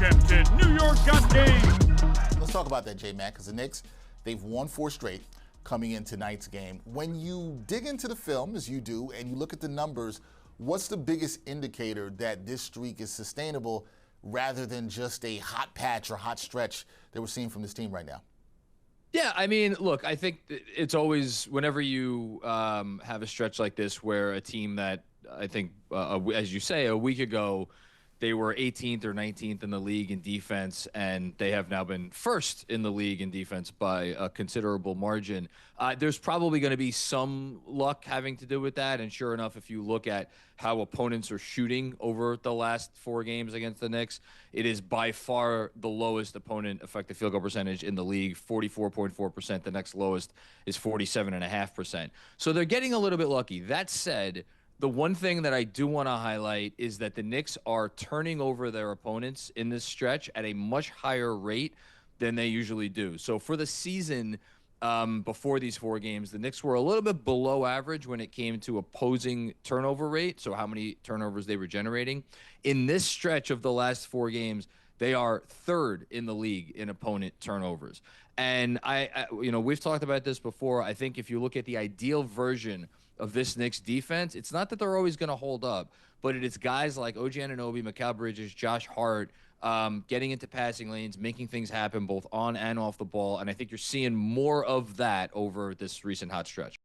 Welcome to New York Got Game. Let's talk about that, J-Mac, because the Knicks, they've won 4 straight coming into tonight's game. When you dig into the film, as you do, and you look at the numbers, what's the biggest indicator that this streak is sustainable rather than just a hot patch or hot stretch that we're seeing from this team right now? Yeah, I mean, look, I think it's always whenever you have a stretch like this where a team that I think, as you say, a week ago, they were 18th or 19th in the league in defense, and they have now been first in the league in defense by a considerable margin. There's probably going to be some luck having to do with that, and sure enough, if you look at how opponents are shooting over the last 4 games against the Knicks, it is by far the lowest opponent effective field goal percentage in the league, 44.4%. The next lowest is 47.5%. So they're getting a little bit lucky. That said, the one thing that I do want to highlight is that the Knicks are turning over their opponents in this stretch at a much higher rate than they usually do. So for the season, before these 4 games, the Knicks were a little bit below average when it came to opposing turnover rate, so how many turnovers they were generating. In this stretch of the last 4 games, they are 3rd in the league in opponent turnovers. And we've talked about this before. I think if you look at the ideal version of this Knicks defense, it's not that they're always going to hold up, but it is guys like OG Anunoby, Mikal Bridges, Josh Hart, getting into passing lanes, making things happen both on and off the ball. And I think you're seeing more of that over this recent hot stretch.